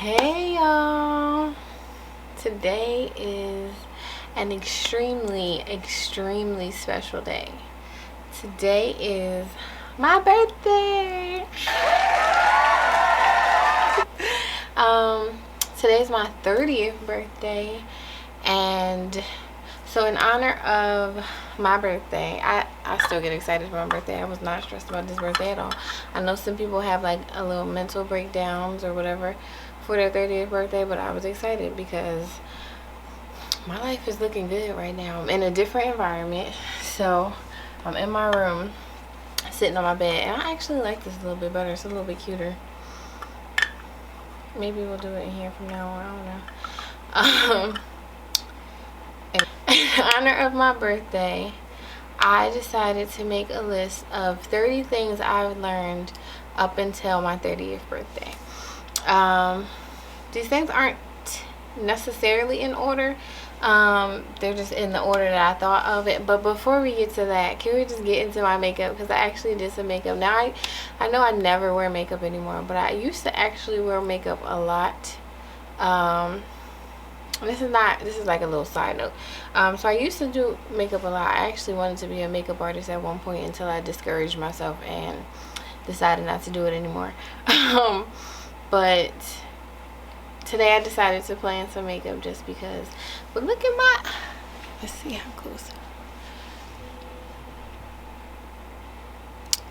Hey y'all, today is an extremely special day. Today is my birthday. Today's my 30th birthday, and so in honor of my birthday, I still get excited for my birthday. I was not stressed about this birthday at all. I know some people have like a little mental breakdowns or whatever for their 30th birthday, but I was excited because my life is looking good right now. I'm in a different environment, so I'm in my room sitting on my bed, and I actually like this a little bit better. It's a little bit cuter. Maybe we'll do it in here from now on. I don't know. In honor of my birthday, I decided to make a list of 30 things I've learned up until my 30th birthday. These things aren't necessarily in order. They're just in the order that I thought of it. But before we get to that, can we just get into my makeup? Because I actually did some makeup. Now I know I never wear makeup anymore, but I used to actually wear makeup a lot. This is like a little side note. So I used to do makeup a lot. I actually wanted to be a makeup artist at one point until I discouraged myself and decided not to do it anymore. But today I decided to play in some makeup just because. But look at my, let's see how close.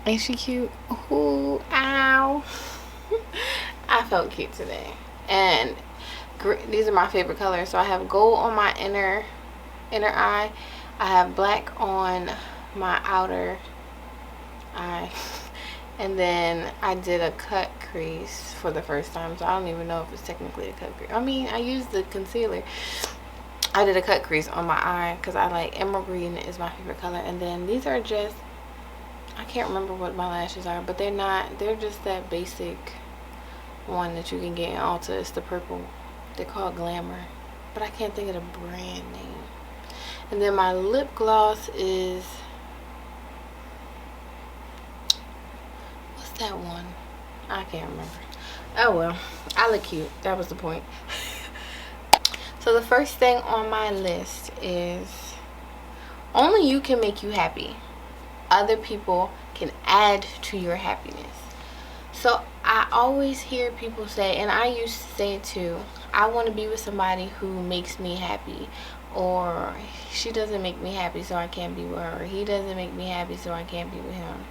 Ain't she cute? Ooh, ow. I felt cute today. And these are my favorite colors. So I have gold on my inner eye. I have black on my outer eye. And then I did a cut crease for the first time, so I don't even know if it's technically a cut crease. I mean, I used the concealer. I did a cut crease on my eye because I like emerald green is my favorite color. And then these are just, I can't remember what my lashes are, but they're just that basic one that you can get in Ulta. It's the purple. They're called Glamour, but I can't think of the brand name. And then my lip gloss is, that one, I can't remember. Oh well, I look cute. That was the point. So the first thing on my list is only you can make you happy. Other people can add to your happiness. So I always hear people say, and I used to say it too, I want to be with somebody who makes me happy, or she doesn't make me happy so I can't be with her, or he doesn't make me happy so I can't be with him.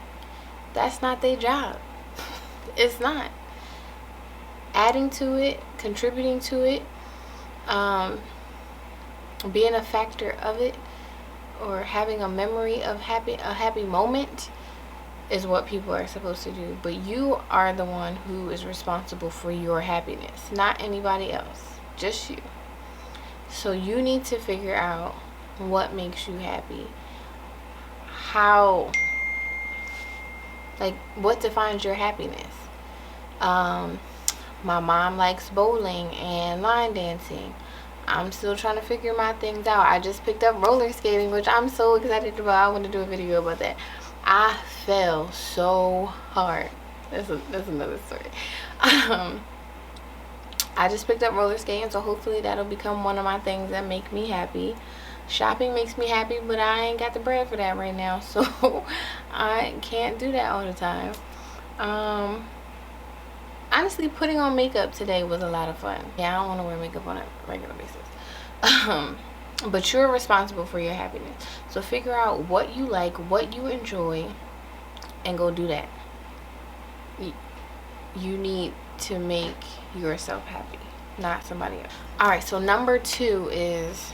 That's not their job. It's not. Adding to it, contributing to it, being a factor of it, or having a memory of a happy moment is what people are supposed to do. But you are the one who is responsible for your happiness, not anybody else, just you. So you need to figure out what makes you happy, how, like, what defines your happiness. My mom likes bowling and line dancing. I'm still trying to figure my things out. I just picked up roller skating, which I'm so excited about. I want to do a video about that. I fell so hard. That's another story. I just picked up roller skating, so hopefully that'll become one of my things that make me happy. Shopping makes me happy, but I ain't got the bread for that right now, so I can't do that all the time. Honestly, putting on makeup today was a lot of fun. Yeah, I don't want to wear makeup on a regular basis. But you're responsible for your happiness. So figure out what you like, what you enjoy, and go do that. You need to make yourself happy, not somebody else. Alright, so number 2 is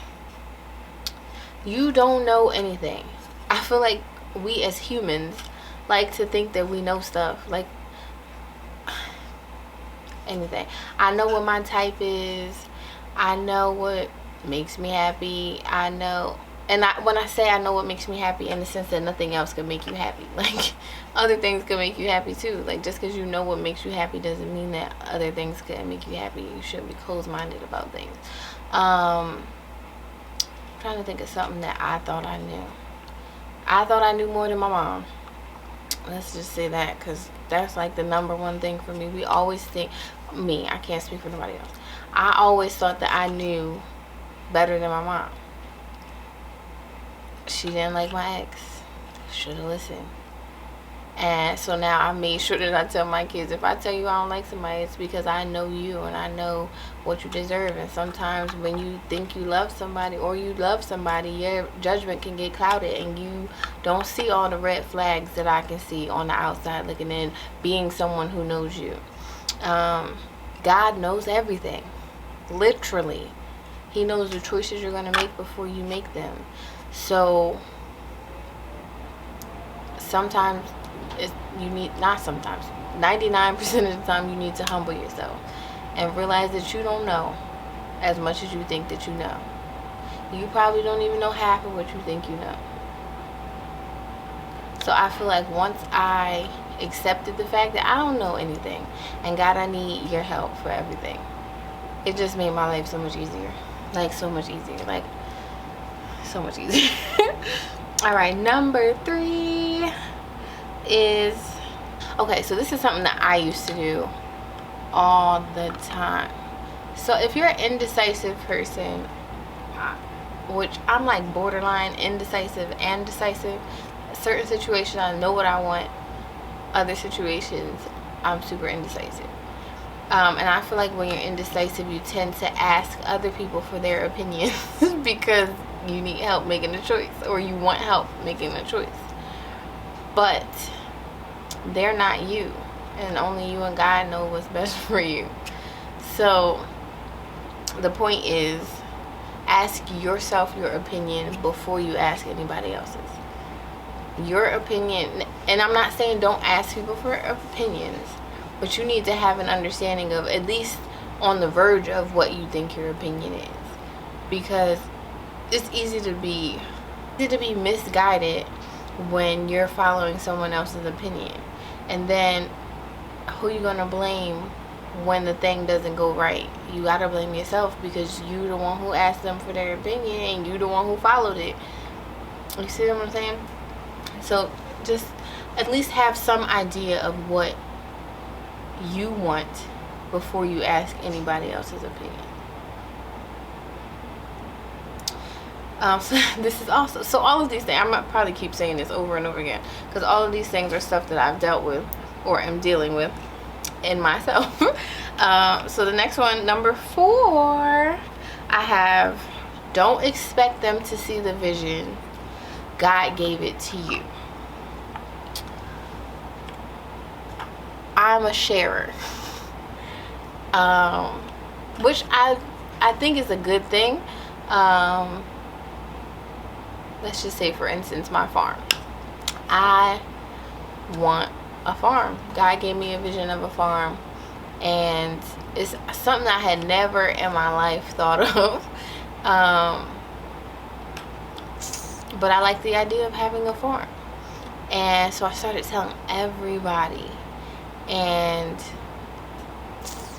you don't know anything. I feel like we as humans like to think that we know stuff. Like, anything. I know what my type is. I know what makes me happy. I know, and when I say I know what makes me happy, in the sense that nothing else can make you happy. Like, other things can make you happy too. Like, just because you know what makes you happy doesn't mean that other things can make you happy. You shouldn't be closed-minded about things. I'm trying to think of something that I thought I knew. I thought I knew more than my mom. Let's just say that, because that's like the number one thing for me. We always think, me, I can't speak for nobody else. I always thought that I knew better than my mom. She didn't like my ex. Should have listened. And so now I made sure that I tell my kids, if I tell you I don't like somebody, it's because I know you and I know what you deserve. And sometimes when you think you love somebody or you love somebody, your judgment can get clouded and you don't see all the red flags that I can see on the outside looking in, being someone who knows you. God knows everything. Literally. He knows the choices you're going to make before you make them. So sometimes you need, not sometimes, 99% of the time you need to humble yourself and realize that you don't know as much as you think that you know. You probably don't even know half of what you think you know. So I feel like once I accepted the fact that I don't know anything, and God, I need your help for everything, it just made my life so much easier. Like, so much easier. Like, so much easier. Alright, number 3 is, okay, so this is something that I used to do all the time. So if you're an indecisive person, which I'm like borderline indecisive and decisive, certain situations I know what I want, other situations I'm super indecisive. And I feel like when you're indecisive, you tend to ask other people for their opinions because you need help making a choice, or you want help making a choice. But they're not you, and only you and God know what's best for you. So the point is, ask yourself your opinion before you ask anybody else's. Your opinion, and I'm not saying don't ask people for opinions, but you need to have an understanding of, at least on the verge of, what you think your opinion is. Because it's easy to be misguided when you're following someone else's opinion. And then who you gonna blame when the thing doesn't go right? You gotta blame yourself, because you the one who asked them for their opinion and you the one who followed it. You see what I'm saying? So just at least have some idea of what you want before you ask anybody else's opinion. So this is also, so all of these things, I might probably keep saying this over and over again, because all of these things are stuff that I've dealt with or am dealing with in myself. So the next one, number 4, I have, don't expect them to see the vision. God gave it to you. I'm a sharer, which I think is a good thing. Let's just say, for instance, my farm. I want a farm. God gave me a vision of a farm, and it's something I had never in my life thought of. But I like the idea of having a farm, and so I started telling everybody. And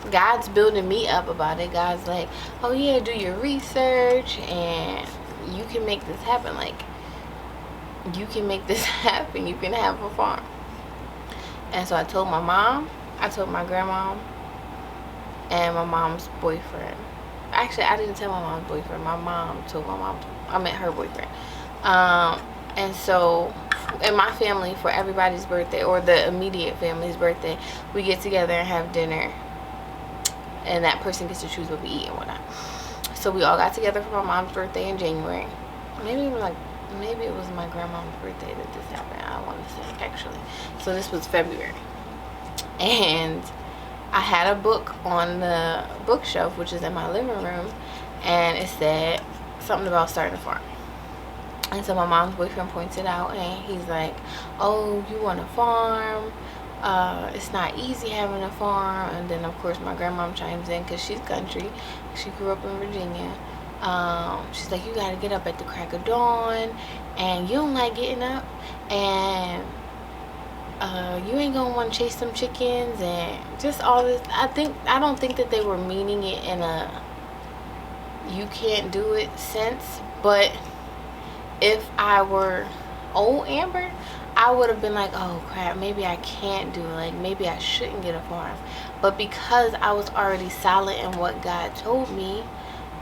God's building me up about it. God's like, oh yeah, do your research and you can make this happen. Like, you can make this happen. You can have a farm. And so I told my mom, I told my grandma, and my mom's boyfriend. Actually, I didn't tell my mom's boyfriend. My mom told my mom. I met her boyfriend. And so in my family, for everybody's birthday, or the immediate family's birthday, we get together and have dinner, and that person gets to choose what we eat and whatnot. So we all got together for my mom's birthday in January. Maybe it was my grandma's birthday that this happened, I want to say, actually. So this was February, and I had a book on the bookshelf, which is in my living room, and it said something about starting a farm. And so my mom's boyfriend points it out, and he's like, oh, you want a farm? It's not easy having a farm. And then of course my grandma chimes in, because she's country. She grew up in Virginia. She's like, you gotta get up at the crack of dawn, and you don't like getting up, and you ain't gonna want to chase some chickens, and just all this. I don't think that they were meaning it in a you can't do it sense, but if I were old Amber, I would have been like, oh crap, maybe I can't do it, like maybe I shouldn't get a farm. But because I was already solid in what God told me,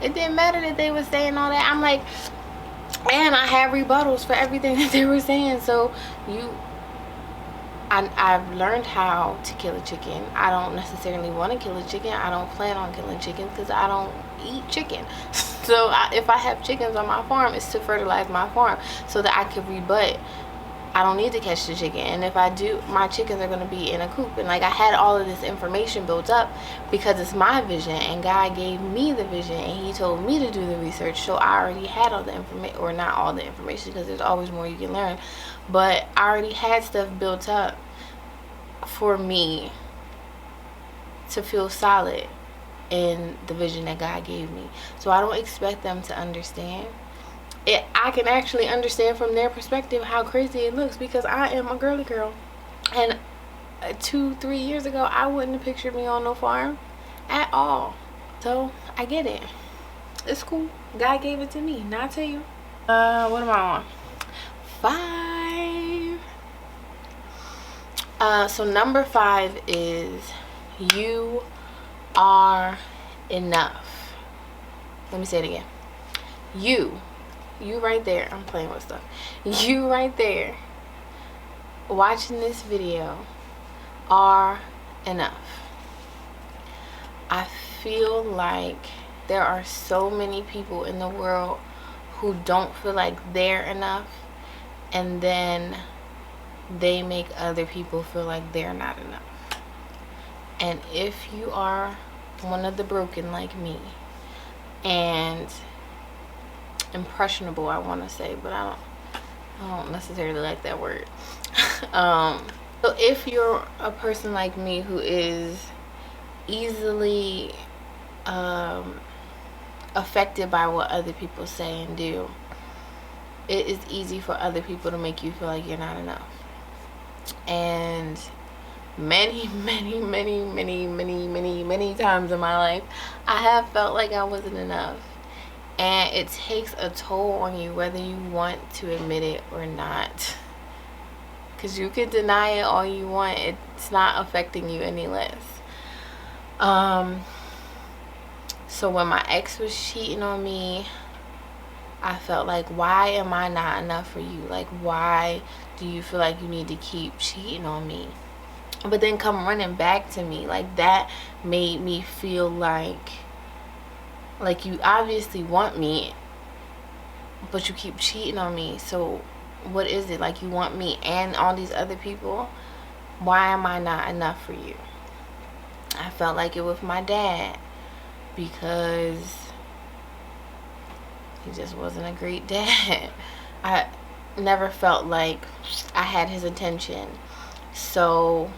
it didn't matter that they were saying all that. I'm like, and I had rebuttals for everything that they were saying. So I've learned how to kill a chicken. I don't necessarily want to kill a chicken. I don't plan on killing chickens because I don't eat chicken. So if I have chickens on my farm, it's to fertilize my farm so that I can rebut. I don't need to catch the chicken, and if I do, my chickens are going to be in a coop. And like, I had all of this information built up because it's my vision, and God gave me the vision, and he told me to do the research. So I already had all the information, or not all the information, because there's always more you can learn, but I already had stuff built up for me to feel solid in the vision that God gave me. So I don't expect them to understand. I can actually understand from their perspective how crazy it looks, because I am a girly girl, and 2-3 years ago I wouldn't have pictured me on no farm at all. So I get it. It's cool. God gave it to me, not to you. What am I on? 5. So number 5 is you are enough. Let me say it again. You right there, I'm playing with stuff. You right there watching this video are enough. I feel like there are so many people in the world who don't feel like they're enough, and then they make other people feel like they're not enough. And if you are one of the broken like me, and impressionable, I want to say, but I don't necessarily like that word. So if you're a person like me who is easily affected by what other people say and do, it is easy for other people to make you feel like you're not enough. And many times in my life, I have felt like I wasn't enough. And it takes a toll on you whether you want to admit it or not. Because you can deny it all you want. It's not affecting you any less. So when my ex was cheating on me, I felt like, why am I not enough for you? Like, why do you feel like you need to keep cheating on me? But then come running back to me. Like, that made me feel like you obviously want me, but you keep cheating on me. So what is it? Like, you want me and all these other people? Why am I not enough for you? I felt like it with my dad, because he just wasn't a great dad. I never felt like I had his attention. So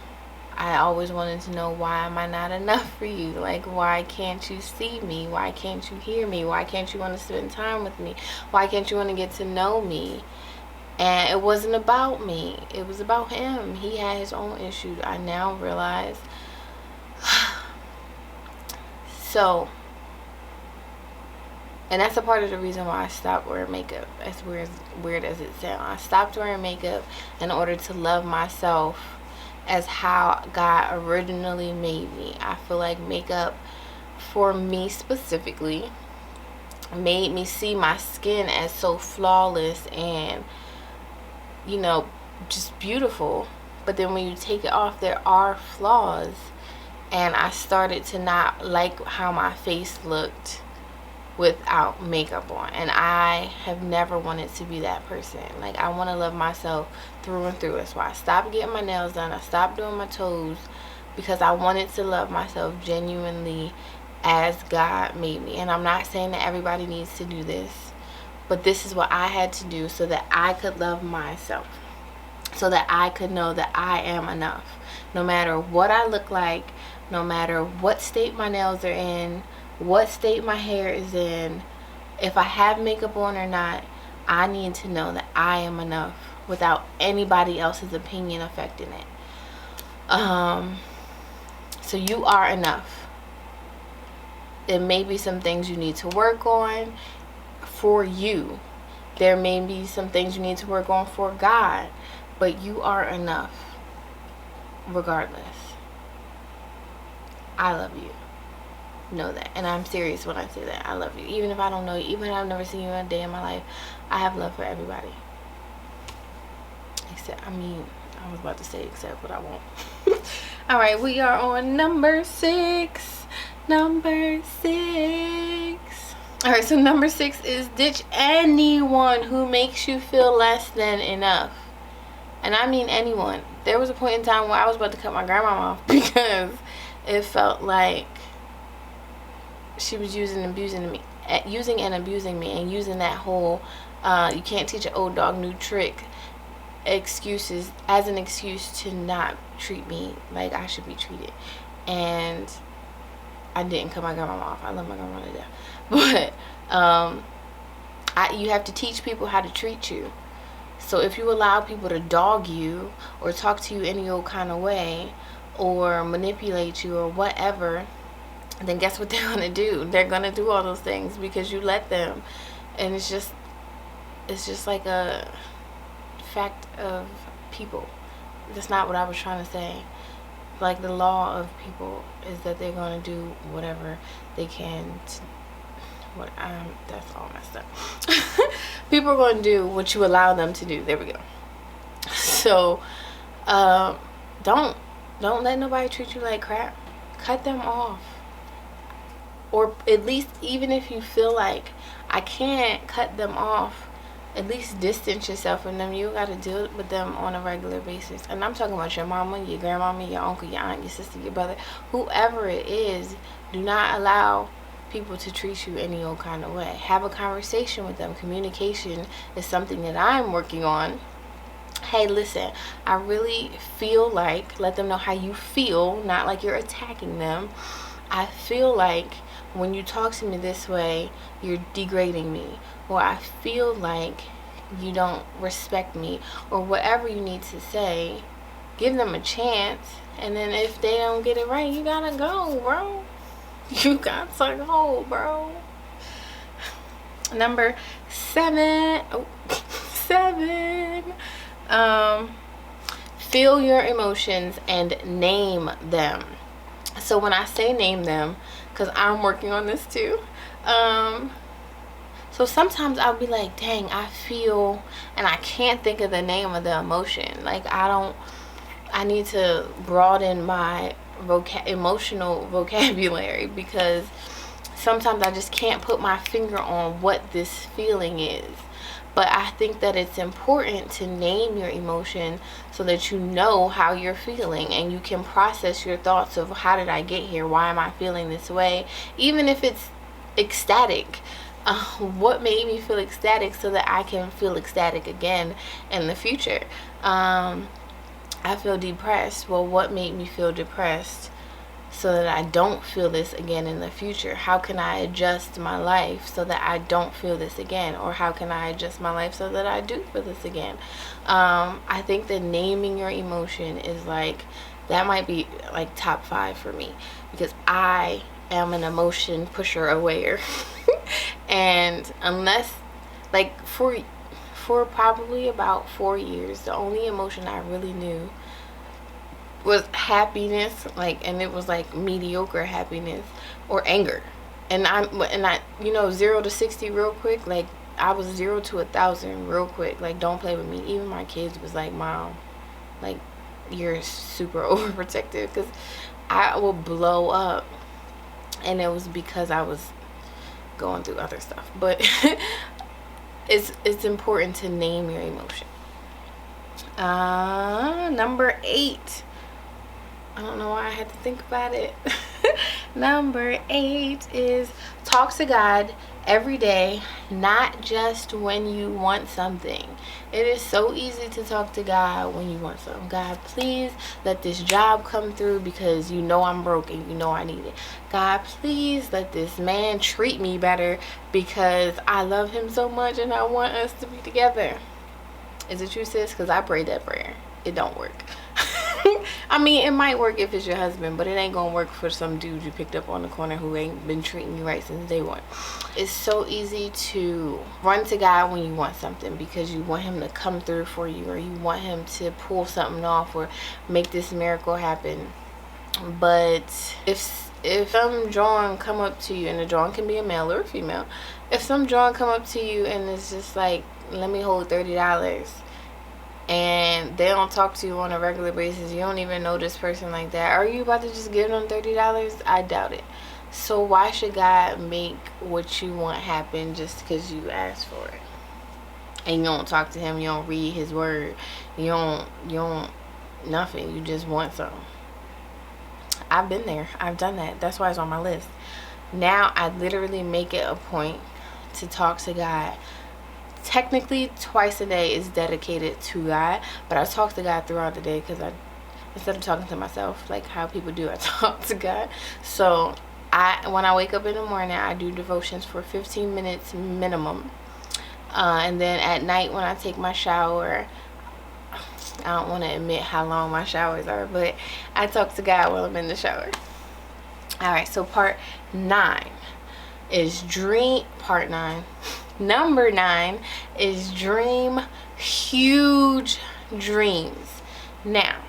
I always wanted to know, why am I not enough for you? Like, why can't you see me? Why can't you hear me? Why can't you want to spend time with me? Why can't you want to get to know me? And it wasn't about me. It was about him. He had his own issues. I now realize. So, and that's a part of the reason why I stopped wearing makeup. As weird as it sounds. I stopped wearing makeup in order to love myself as how God originally made me. I feel like makeup, for me specifically, made me see my skin as so flawless and, you know, just beautiful. But then when you take it off, there are flaws. And I started to not like how my face looked without makeup on, and I have never wanted to be that person. Like, I want to love myself through and through. That's why I stopped getting my nails done. I stopped doing my toes, because I wanted to love myself genuinely as God made me. And I'm not saying that everybody needs to do this, but this is what I had to do so that I could love myself, so that I could know that I am enough, no matter what I look like, no matter what state my nails are in, what state my hair is in, if I have makeup on or not. I need to know that I am enough without anybody else's opinion affecting it. So you are enough. There may be some things you need to work on for you. There may be some things you need to work on for God. but you are enough regardless. I love you. Know that. And I'm serious when I say that. I love you. Even if I don't know you, even if I've never seen you a day in my life, I have love for everybody. Except, I was about to say except, but I won't. Alright, we are on number 6. Number 6. Alright, so number 6 is ditch anyone who makes you feel less than enough. And I mean anyone. There was a point in time where I was about to cut my grandma off because it felt like she was using and abusing me, and using that whole you can't teach an old dog new trick excuses as an excuse to not treat me like I should be treated. And I didn't cut my grandma off. I love my grandma to death. But you have to teach people how to treat you. So if you allow people to dog you or talk to you any old kind of way or manipulate you or whatever, then guess what they're going to do? They're going to do all those things because you let them. And it's just like a fact of people. That's not what I was trying to say. Like, the law of people is that they're going to do whatever they can that's all messed up. People are going to do what you allow them to do. There we go. So don't let nobody treat you like crap. Cut them off. Or at least, even if you feel like I can't cut them off, at least distance yourself from them. You got to deal with them on a regular basis. And I'm talking about your mama, your grandmama, your uncle, your aunt, your sister, your brother, whoever it is. Do not allow people to treat you any old kind of way. Have a conversation with them. Communication is something that I'm working on. Hey, listen, I really feel like, let them know how you feel, not like you're attacking them. I feel like when you talk to me this way, you're degrading me, or I feel like you don't respect me, or whatever you need to say. Give them a chance, and then if they don't get it right, you gotta go, bro. You got to go, bro. Number 7. Oh, 7. Feel your emotions and name them. So when I say name them, because I'm working on this too, so sometimes I'll be like, dang, I feel, and I can't think of the name of the emotion. Like, I need to broaden my emotional vocabulary, because sometimes I just can't put my finger on what this feeling is. But I think that it's important to name your emotion so that you know how you're feeling and you can process your thoughts of, how did I get here? Why am I feeling this way? Even if it's ecstatic, what made me feel ecstatic so that I can feel ecstatic again in the future? I feel depressed. Well, what made me feel depressed so that I don't feel this again in the future? How can I adjust my life so that I don't feel this again? Or how can I adjust my life so that I do feel this again? I think that naming your emotion is like, that might be like top 5 for me, because I am an emotion pusher awayer. And unless, like, for probably about 4 years, the only emotion I really knew was happiness, like, and it was like mediocre happiness, or anger. And I 0 to 60 real quick. Like, I was 0 to 1,000 real quick. Like, don't play with me. Even my kids was like, Mom, like, you're super overprotective, because I will blow up. And it was because I was going through other stuff. But it's important to name your emotion. Number 8. I don't know why I had to think about it. Number 8 is talk to God every day, not just when you want something. It is so easy to talk to God when you want something. God, please let this job come through because you know I'm broke and you know I need it. God, please let this man treat me better because I love him so much and I want us to be together. Is it true, sis? Because I prayed that prayer. It don't work. I mean, it might work if it's your husband, but it ain't gonna work for some dude you picked up on the corner who ain't been treating you right since day one. It's so easy to run to God when you want something because you want him to come through for you, or you want him to pull something off or make this miracle happen. But if some John come up to you, and a John can be a male or a female, if some John come up to you and it's just like, let me hold $30, and they don't talk to you on a regular basis, you don't even know this person like that, are you about to just give them $30? I doubt it. So why should God make what you want happen just because you asked for it? And you don't talk to him, you don't read his word, you don't nothing, you just want something. I've been there. I've done that. That's why it's on my list. Now I literally make it a point to talk to God. Technically, twice a day is dedicated to God, but I talk to God throughout the day because instead of talking to myself like how people do, I talk to God. So when I wake up in the morning, I do devotions for 15 minutes minimum. And then at night when I take my shower, I don't want to admit how long my showers are, but I talk to God while I'm in the shower. Alright, so part 9 is dream. Part 9. Number 9 is dream huge dreams. Now,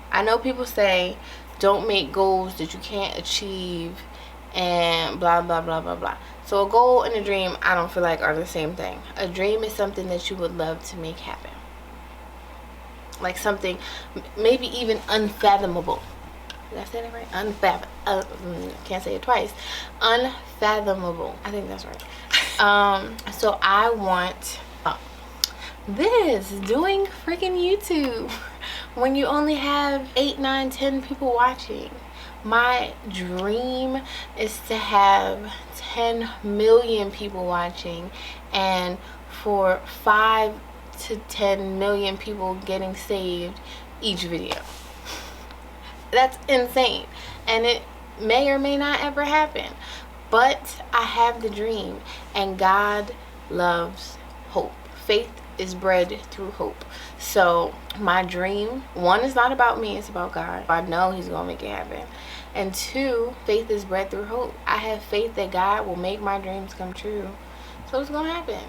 I know people say don't make goals that you can't achieve and blah blah blah blah blah. So a goal and a dream, I don't feel like are the same thing. A dream is something that you would love to make happen. Like something maybe even unfathomable. Did I say that right? Can't say it twice. Unfathomable. I think that's right. So I want this doing freaking YouTube when you only have 8, 9, 10 people watching. My dream is to have 10 million people watching, and for 5 to 10 million people getting saved each video. That's insane, and it may or may not ever happen, but I have the dream, and God loves hope. Faith is bred through hope. So my dream, 1, is not about me, it's about God. I know he's gonna make it happen. And 2, faith is bred through hope. I have faith that God will make my dreams come true. So it's gonna happen.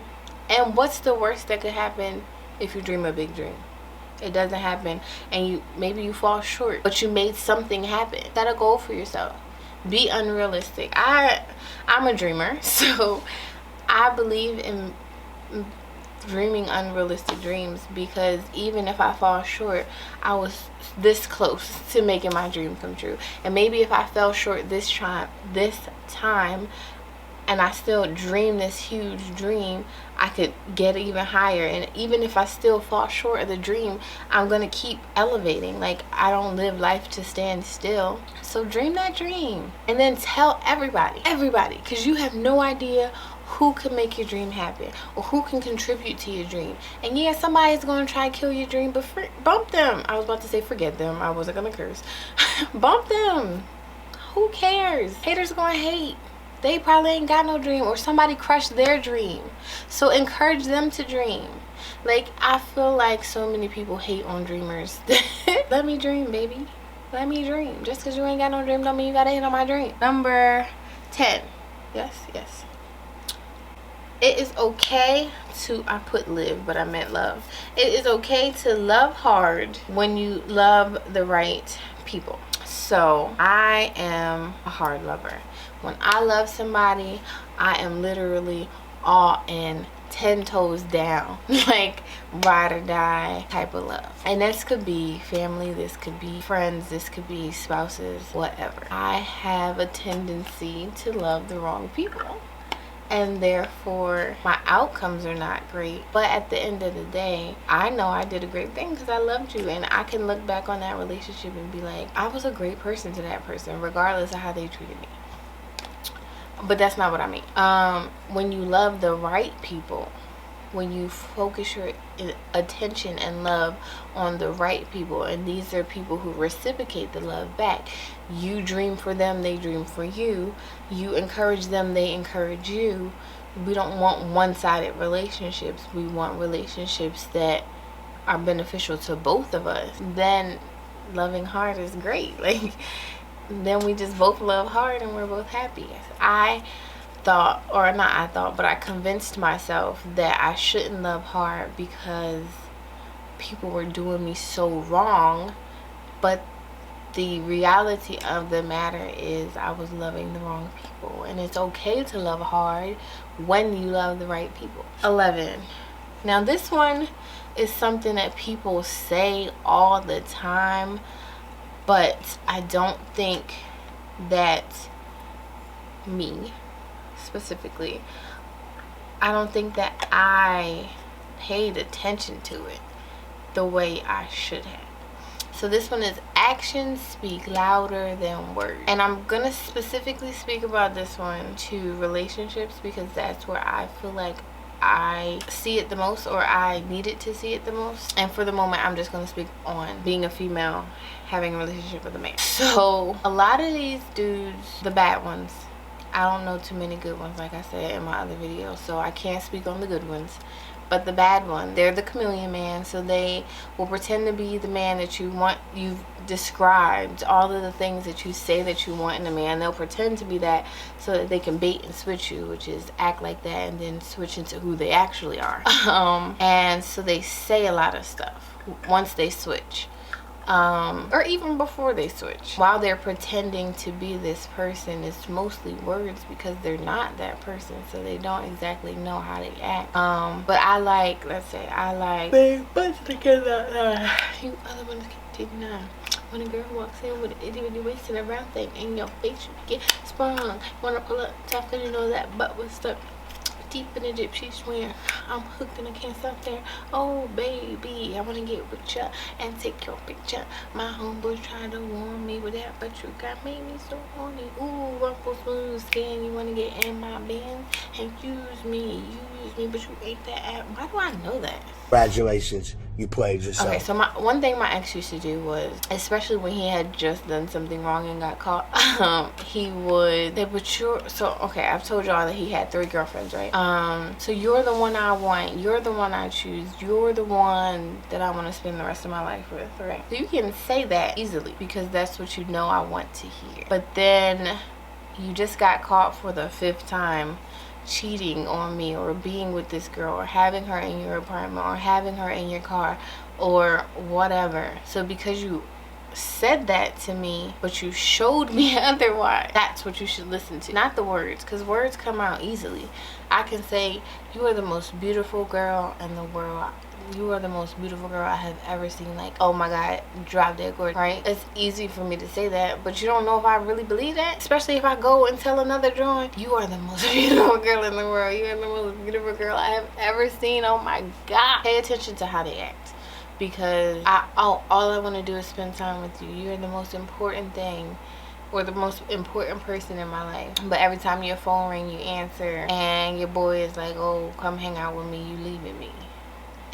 And what's the worst that could happen if you dream a big dream? It doesn't happen, and maybe you fall short, but you made something happen. Set a goal for yourself. Be unrealistic. I'm a dreamer, so I believe in dreaming unrealistic dreams, because even if I fall short, I was this close to making my dream come true. And maybe if I fell short this time and I still dream this huge dream, I could get even higher. And even if I still fall short of the dream, I'm gonna keep elevating. Like, I don't live life to stand still. So dream that dream, and then tell everybody, because you have no idea who can make your dream happen or who can contribute to your dream. And yeah, somebody's gonna try to kill your dream, but bump them. I was about to say forget them. I wasn't gonna curse. Bump them. Who cares? Haters gonna hate. They probably ain't got no dream, or somebody crushed their dream. So encourage them to dream. Like, I feel like so many people hate on dreamers. Let me dream, baby. Let me dream. Just because you ain't got no dream don't mean you gotta hate on my dream. Number 10. Yes. It is okay to, I put live, but I meant love. It is okay to love hard when you love the right people. So I am a hard lover. When I love somebody, I am literally all in, 10 toes down, like ride or die type of love. And this could be family, this could be friends, this could be spouses, whatever. I have a tendency to love the wrong people, and therefore my outcomes are not great. But at the end of the day, I know I did a great thing because I loved you, and I can look back on that relationship and be like, I was a great person to that person regardless of how they treated me. But that's not what I mean. When you love the right people, when you focus your attention and love on the right people, and these are people who reciprocate the love back. You dream for them, they dream for you. You encourage them, they encourage you. We don't want one-sided relationships. We want relationships that are beneficial to both of us. Then loving hard is great. Like, then we just both love hard and we're both happy. I thought, or not I thought, but I convinced myself that I shouldn't love hard because people were doing me so wrong. But the reality of the matter is I was loving the wrong people, and it's okay to love hard when you love the right people. 11. Now this one is something that people say all the time, but I don't think that me specifically, I don't think that I paid attention to it the way I should have. So this one is actions speak louder than words. And I'm going to specifically speak about this one to relationships because that's where I feel like I see it the most, or I needed to see it the most. And for the moment, I'm just going to speak on being a female having a relationship with a man. So a lot of these dudes, the bad ones, I don't know too many good ones, like I said in my other videos, so I can't speak on the good ones. But the bad one, they're the chameleon man, so they will pretend to be the man that you want. You've described all of the things that you say that you want in a man. They'll pretend to be that so that they can bait and switch you, which is act like that and then switch into who they actually are. And so they say a lot of stuff once they switch. Or even before they switch. While they're pretending to be this person, it's mostly words because they're not that person, so they don't exactly know how they act. But I like, let's say, I like big butts together. You other ones can take none. When a girl walks in with an itty bitty waist and a round thing in your face, you get sprung. Wanna pull up tough and you know that butt was stuck deep in the dip she's wearing. I'm hooked and I can't stop there. Oh baby, I wanna get with ya and take your picture. My homeboys trying to warn me with that, but you got made me so horny. Ooh, ruffle smooth skin, you wanna get in my band and use me, but you ain't that app. Why do I know that? Congratulations, you played yourself. Okay, so one thing my ex used to do was, especially when he had just done something wrong and got caught, okay, I've told y'all that he had 3 girlfriends, right? So you're the one I want, you're the one I choose, you're the one that I want to spend the rest of my life with, right? So you can say that easily because that's what you know I want to hear. But then you just got caught for the 5th time cheating on me, or being with this girl, or having her in your apartment, or having her in your car, or whatever. So because you said that to me but you showed me otherwise, that's what you should listen to, not the words, because words come out easily. I can say you are the most beautiful girl in the world, you are the most beautiful girl I have ever seen, like, oh my god, drop dead gorgeous, right? It's easy for me to say that, but you don't know if I really believe that. Especially if I go and tell another drawing, you are the most beautiful girl in the world, you are the most beautiful girl I have ever seen. Oh my god. Pay attention to how they act, because all I want to do is spend time with you. You're the most important thing, or the most important person in my life. But every time your phone ring, you answer, and your boy is like, oh, come hang out with me, you leaving me.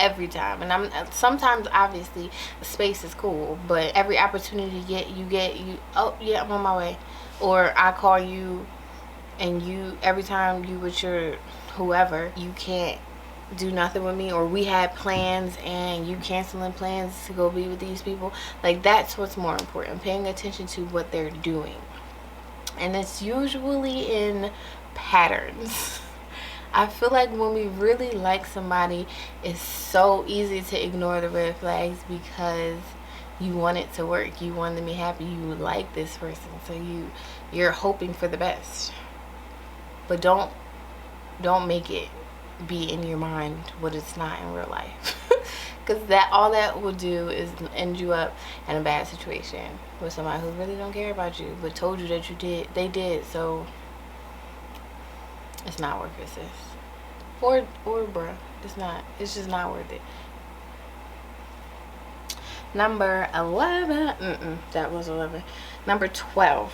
Every time. And sometimes obviously space is cool, but every opportunity you get, oh yeah, I'm on my way. Or I call you and you, every time you with your whoever, you can't do nothing with me, or we had plans and you canceling plans to go be with these people. Like, that's what's more important, paying attention to what they're doing. And it's usually in patterns. I feel like when we really like somebody, it's so easy to ignore the red flags because you want it to work, you want them to be happy, you like this person, so you're hoping for the best. But don't make it be in your mind what it's not in real life. Because all that will do is end you up in a bad situation with somebody who really don't care about you but told you that they did, so it's not worth it, sis. Or bruh, it's just not worth it. Number 11, that was 11. Number 12,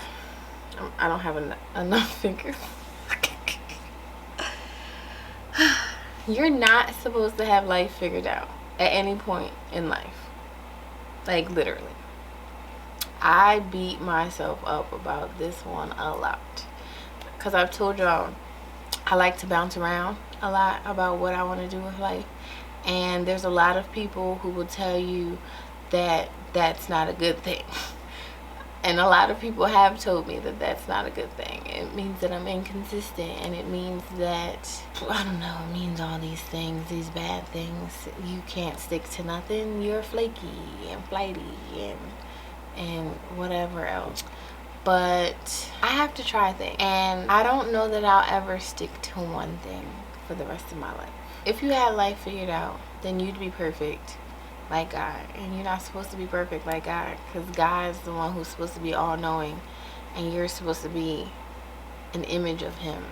I don't have enough fingers. You're not supposed to have life figured out at any point in life. Like, literally. I beat myself up about this one a lot, because I've told y'all I like to bounce around a lot about what I want to do with life, and there's a lot of people who will tell you that that's not a good thing. And a lot of people have told me that that's not a good thing. It means that I'm inconsistent, and it means that, I don't know, it means all these things, these bad things. You can't stick to nothing. You're flaky and flighty and whatever else. But I have to try things, and I don't know that I'll ever stick to one thing for the rest of my life. If you had life figured out, then you'd be perfect like God, and you're not supposed to be perfect like God, because God is the one who's supposed to be all-knowing, and you're supposed to be an image of him,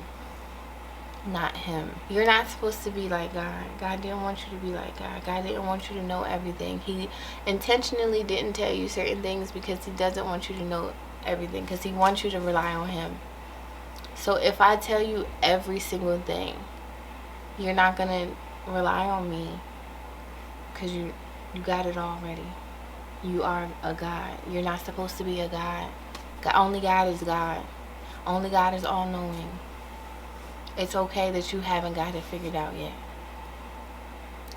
not him. You're not supposed to be like God. God didn't want you to be like God. God didn't want you to know everything. He intentionally didn't tell you certain things because he doesn't want you to know everything, because he wants you to rely on him. So if I tell you every single thing, you're not gonna rely on me, because you got it already. You are a God. You're not supposed to be a God. Only God is God. Only God is all-knowing. It's okay that you haven't got it figured out yet.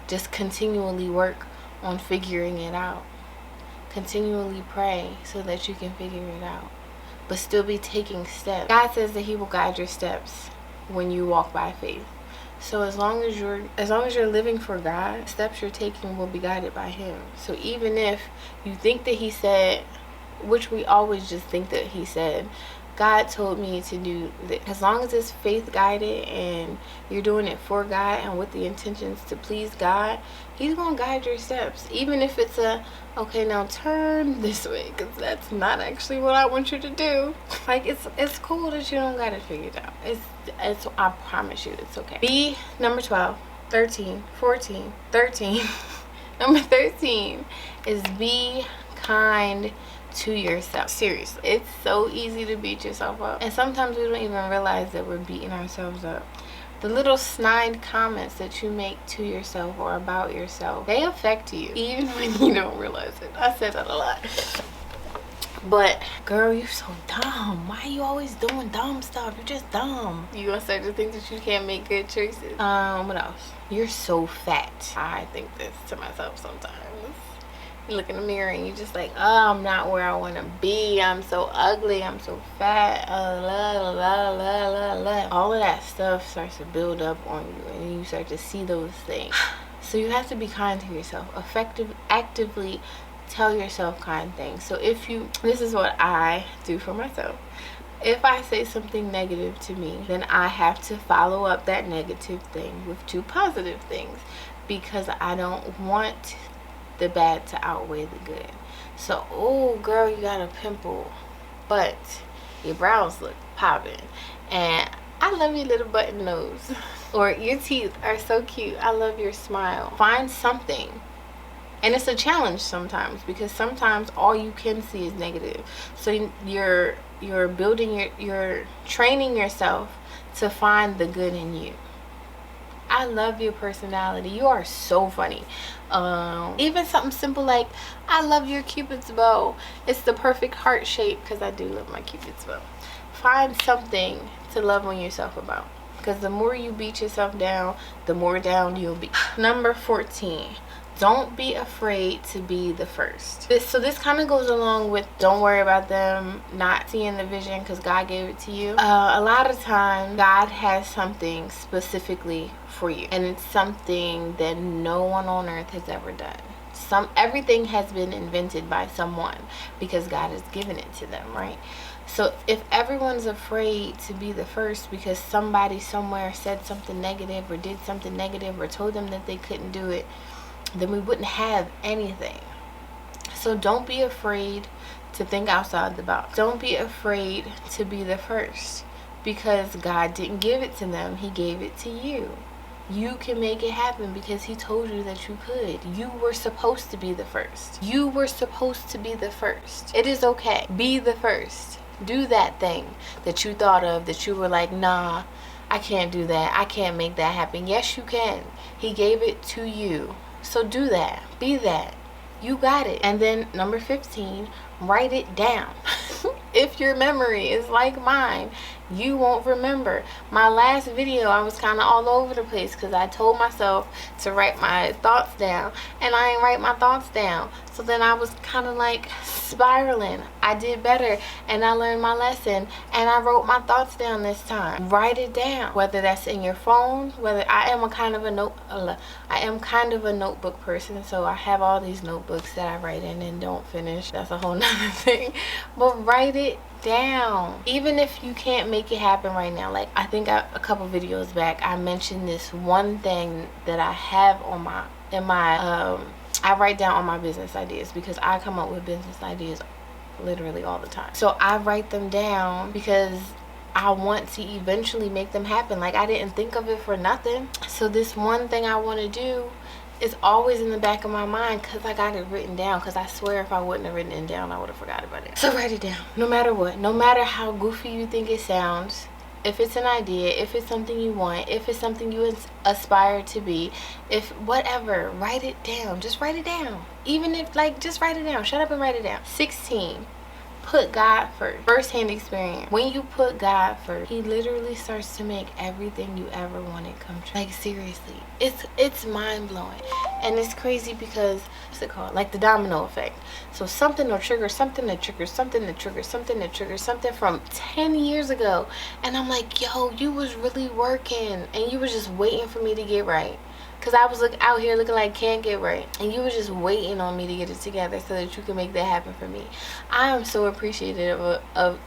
Just continually work on figuring it out. Continually pray so that you can figure it out, but still be taking steps. God says that he will guide your steps when you walk by faith. So as long as you're living for God, steps you're taking will be guided by him. So even if you think that he said, which we always just think that he said, God told me to do this. As long as it's faith guided and you're doing it for God and with the intentions to please God, he's going to guide your steps. Even if it's okay, now turn this way, because that's not actually what I want you to do. Like, it's cool that you don't got it figured out. It's I promise you it's okay. Be number 12, 13, 14, 13. Number 13 is be kind to yourself. Seriously, it's so easy to beat yourself up, and sometimes we don't even realize that we're beating ourselves up. The little snide comments that you make to yourself or about yourself, they affect you even when you don't realize it. I said that a lot. But girl, you're so dumb. Why are you always doing dumb stuff? You're just dumb. You gonna start to think that you can't make good choices. What else? You're so fat. I think this to myself sometimes. You look in the mirror and you're just like, oh, I'm not where I want to be. I'm so ugly. I'm so fat. All of that stuff starts to build up on you, and you start to see those things. So you have to be kind to yourself. Actively tell yourself kind things. So this is what I do for myself. If I say something negative to me, then I have to follow up that negative thing with 2 positive things, because I don't want the bad to outweigh the good. So, oh girl, you got a pimple, but your brows look popping, and I love your little button nose, or your teeth are so cute, I love your smile. Find something. And it's a challenge sometimes, because sometimes all you can see is negative. So you're building you're training yourself to find the good in you. I love your personality. You are so funny. Even something simple like, I love your Cupid's bow. It's the perfect heart shape, because I do love my Cupid's bow. Find something to love on yourself about, because the more you beat yourself down, the more down you'll be. Number 14. Don't be afraid to be the first. This kind of goes along with don't worry about them not seeing the vision, because God gave it to you. A lot of times God has something specifically for you, and it's something that no one on earth has ever done. Everything has been invented by someone, because God has given it to them, right? So if everyone's afraid to be the first because somebody somewhere said something negative or did something negative or told them that they couldn't do it, then we wouldn't have anything. So don't be afraid to think outside the box. Don't be afraid to be the first, because God didn't give it to them. He gave it to you. You can make it happen because he told you that you could. You were supposed to be the first. You were supposed to be the first. It is okay. Be the first. Do that thing that you thought of, that you were like, nah, I can't do that. I can't make that happen. Yes, you can. He gave it to you. So do that. Be that. You got it. And then number 15, write it down. If your memory is like mine, You won't remember. My last video, I was kind of all over the place because I told myself to write my thoughts down, and I didn't write my thoughts down. So then I was kind of like spiraling. I did better, and I learned my lesson, and I wrote my thoughts down this time. Write it down, whether that's in your phone, whether I am kind of a notebook person, so I have all these notebooks that I write in and don't finish. That's a whole nother thing. But write it down, even if you can't make it happen right now. Like, I think a couple videos back I mentioned this one thing that I have on I write down all my business ideas, because I come up with business ideas literally all the time. So I write them down because I want to eventually make them happen. Like, I didn't think of it for nothing. So this one thing I want to do is always in the back of my mind because I got it written down, because I swear if I wouldn't have written it down, I would have forgot about it. So write it down, no matter what, no matter how goofy you think it sounds. If it's an idea, if it's something you want, if it's something you aspire to be, if whatever, write it down. Just write it down. Even if, like, just write it down. Shut up and write it down. 16. Put God first. First-hand experience. When you put God first, he literally starts to make everything you ever wanted come true. Like, seriously, it's mind-blowing. And it's crazy because, what's it called? Like the domino effect. So something will trigger something that triggers something that triggers something that triggers something from 10 years ago. And I'm like, yo, you was really working and you was just waiting for me to get right. Because I was out here looking like can't get right, and you were just waiting on me to get it together so that you can make that happen for me. I am so appreciative of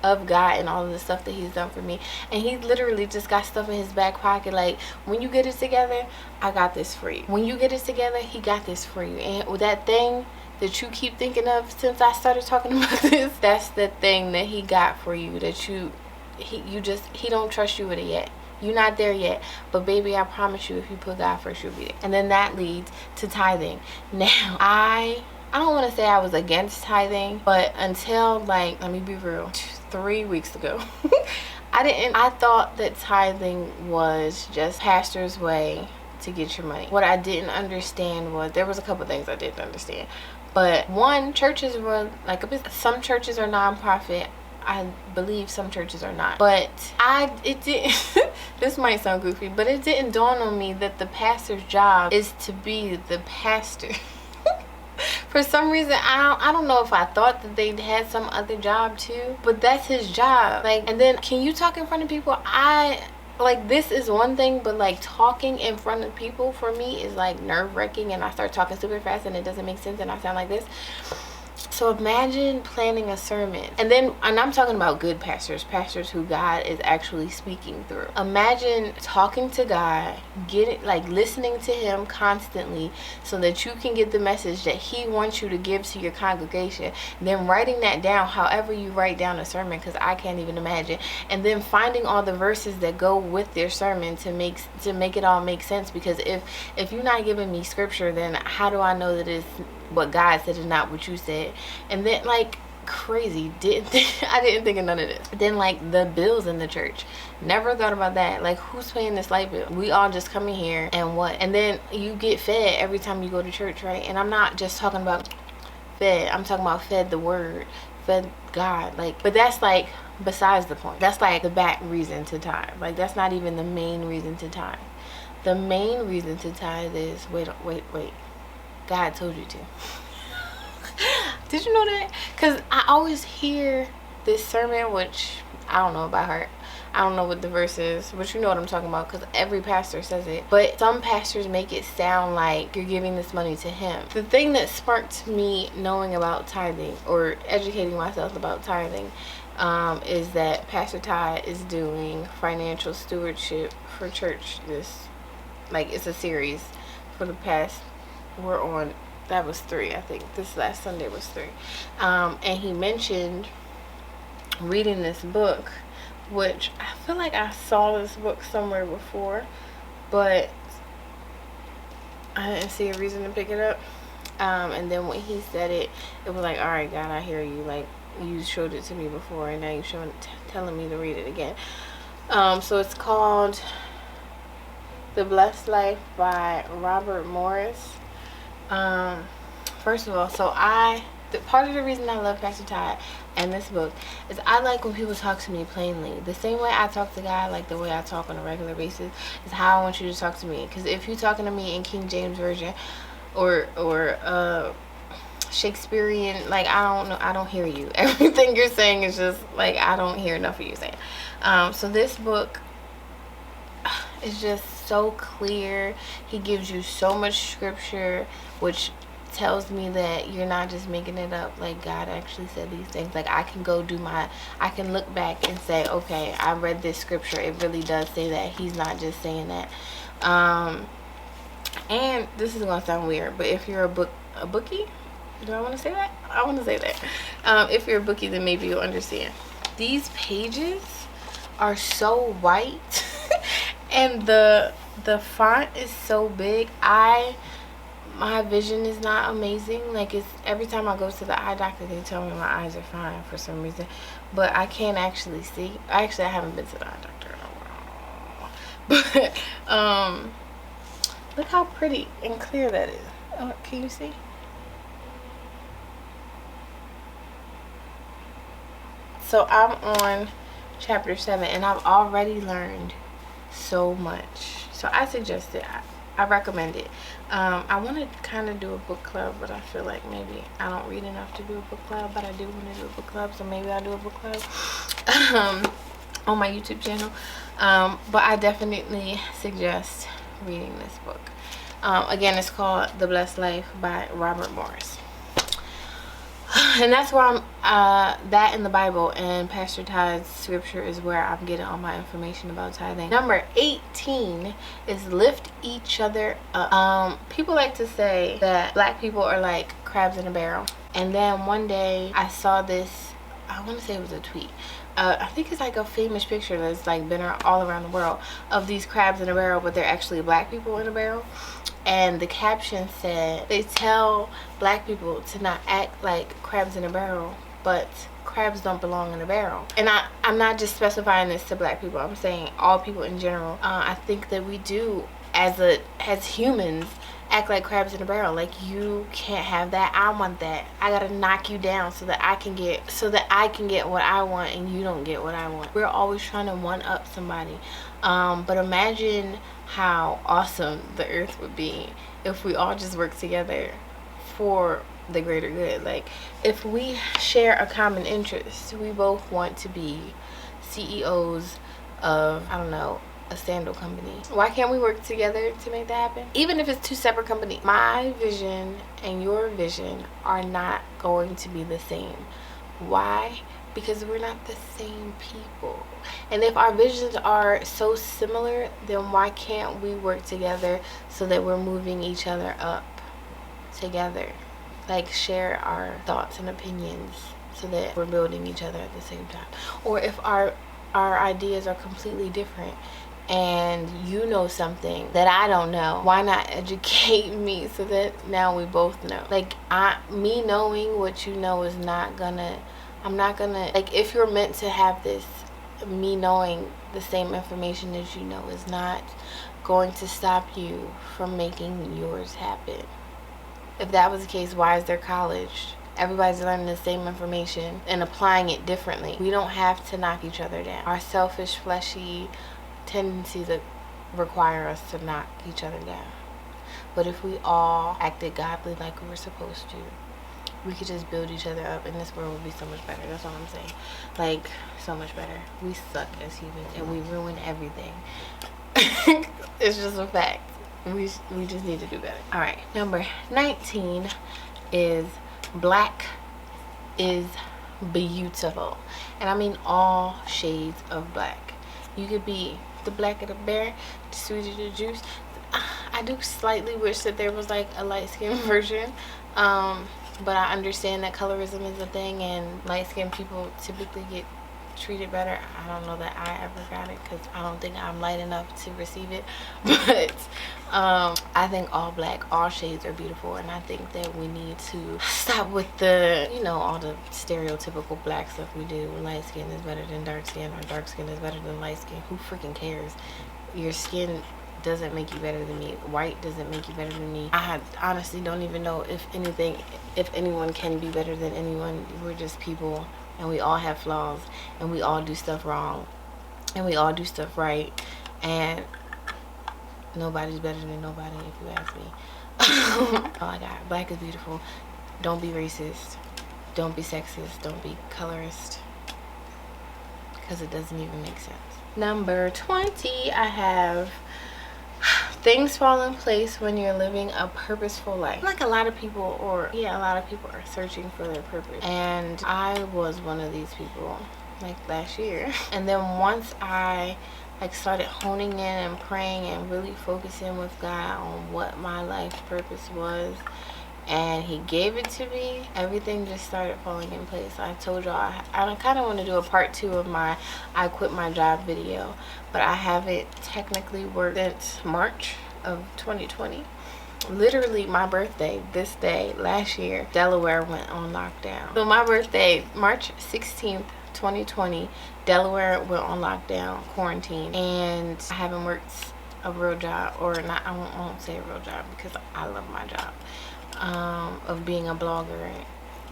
God and all of the stuff that he's done for me. And he literally just got stuff in his back pocket. Like, when you get it together, I got this for you. When you get it together, he got this for you. And that thing that you keep thinking of since I started talking about this, that's the thing that he got for you, that he don't trust you with it yet. You're not there yet, but baby, I promise you, if you put God first, you'll be there. And then that leads to tithing. Now, I don't want to say I was against tithing, but until, like, let me be real, 3 weeks ago, I thought that tithing was just pastor's way to get your money. What I didn't understand was, there was a couple things I didn't understand. But one, churches run like a business. Some churches are nonprofit. I believe some churches are not, but it didn't this might sound goofy, but it didn't dawn on me that the pastor's job is to be the pastor. For some reason, I don't know if I thought that they had some other job too, but that's his job. Like, and then, can you talk in front of people? Like, this is one thing, but like talking in front of people for me is like nerve-wracking, and I start talking super fast and it doesn't make sense and I sound like this. So imagine planning a sermon, and I'm talking about good pastors who God is actually speaking through. Imagine talking to God, listening to him constantly so that you can get the message that he wants you to give to your congregation, then writing that down however you write down a sermon, because I can't even imagine, and then finding all the verses that go with their sermon to make it all make sense. Because if you're not giving me scripture, then how do I know that it's what God said and not what you said? And then, like, crazy, I didn't think of none of this. Then, like, the bills in the church, never thought about that. Like, who's paying this light bill? We all just come in here and what? And then you get fed every time you go to church, right? And I'm not just talking about fed, I'm talking about fed the word, fed God. Like, but that's like besides the point. That's like the back reason to tithe. Like, that's not even the main reason to tithe. The main reason to tithe is wait, God told you to. Did you know that? Because I always hear this sermon, which I don't know by heart. I don't know what the verse is, but you know what I'm talking about, because every pastor says it. But some pastors make it sound like you're giving this money to him. The thing that sparked me knowing about tithing, or educating myself about tithing, is that Pastor Ty is doing financial stewardship for church. It's a series for the past, we're on, that was 3, I think. This last Sunday was 3. And he mentioned reading this book, which I feel like I saw this book somewhere before, but I didn't see a reason to pick it up. And then when he said it, it was like, all right, God, I hear you. Like, you showed it to me before, and now you're telling me to read it again. So it's called The Blessed Life by Robert Morris. First of all, so I part of the reason I love Pastor Todd and this book is I like when people talk to me plainly. The same way I talk to God, like the way I talk on a regular basis, is how I want you to talk to me. Because if you're talking to me in King James Version or Shakespearean, like, I don't know, I don't hear you. Everything you're saying is just like, I don't hear enough of you saying. So this book is just so clear. He gives you so much scripture, which tells me that you're not just making it up. Like, God actually said these things. Like, I can go do I can look back and say, okay, I read this scripture, it really does say that. He's not just saying that. And this is gonna sound weird, but if you're a bookie, do I want to say that? I want to say that. If you're a bookie, then maybe you'll understand. These pages are so white and the font is so big. My vision is not amazing. Like, it's every time I go to the eye doctor, they tell me my eyes are fine for some reason, but I can't actually see. I haven't been to the eye doctor in a while. But look how pretty and clear that is. Oh, can you see? So I'm on chapter 7 and I've already learned so much. So I suggest it. I recommend it. I want to kind of do a book club, but I feel like maybe I don't read enough to do a book club, but I do want to do a book club, so maybe I'll do a book club on my YouTube channel. But I definitely suggest reading this book. Again, it's called The Blessed Life by Robert Morris. And that's where that in the Bible and Pastor Todd's scripture is where I'm getting all my information about tithing. Number 18 is lift each other up. People like to say that black people are like crabs in a barrel. And then one day I saw this, I want to say it was a tweet. I think it's like a famous picture that's like been all around the world of these crabs in a barrel, but they're actually black people in a barrel. And the caption said, they tell black people to not act like crabs in a barrel, but crabs don't belong in a barrel. And I'm not just specifying this to black people, I'm saying all people in general. I think that we do, as humans, act like crabs in a barrel. Like, you can't have that, I want that, I gotta knock you down so that I can get what I want and you don't get what I want. We're always trying to one up somebody. But imagine how awesome the earth would be if we all just work together for the greater good. Like, if we share a common interest, we both want to be CEOs of, I don't know, a sandal company. Why can't we work together to make that happen? Even if it's two separate companies. My vision and your vision are not going to be the same. Why? Because we're not the same people. And if our visions are so similar, then why can't we work together so that we're moving each other up together? Like, share our thoughts and opinions so that we're building each other at the same time. Or if our ideas are completely different and you know something that I don't know, why not educate me so that now we both know? Like, me knowing what you know is not gonna, I'm not gonna, like, if you're meant to have this, me knowing the same information as you know is not going to stop you from making yours happen. If that was the case, why is there college? Everybody's learning the same information and applying it differently. We don't have to knock each other down. Our selfish, fleshy tendencies that require us to knock each other down. But if we all acted godly like we were supposed to, we could just build each other up and this world would be so much better. That's all I'm saying. Like, so much better. We suck as humans and we ruin everything. It's just a fact. We just need to do better. Alright, number 19 is black is beautiful. And I mean all shades of black. You could be the black of the bear, the sweet of the juice. I do slightly wish that there was like a light-skinned version. But I understand that colorism is a thing and light-skinned people typically get treated better. I don't know that I ever got it because I don't think I'm light enough to receive it. But I think all black, all shades are beautiful, and I think that we need to stop with the, you know, all the stereotypical black stuff we do. Light skin is better than dark skin, or dark skin is better than light skin. Who freaking cares? Your skin doesn't make you better than me. White doesn't make you better than me. I honestly don't even know if anyone can be better than anyone. We're just people, and we all have flaws, and we all do stuff wrong, and we all do stuff right, and nobody's better than nobody, if you ask me. Oh my God, black is beautiful. Don't be racist. Don't be sexist. Don't be colorist, because it doesn't even make sense. Number 20, I have things fall in place when you're living a purposeful life. Like a lot of people are searching for their purpose, and I was one of these people like last year. And then once I started honing in and praying and really focusing with God on what my life purpose was, and he gave it to me, everything just started falling in place. I told y'all I kind of want to do a part 2 of my I quit my job video, but I haven't technically worked since March of 2020. Literally my birthday, this day last year, Delaware went on lockdown. So my birthday, March 16th 2020, Delaware went on lockdown, quarantine, and I haven't worked a real job, or not, I won't say a real job because I love my job, of being a blogger,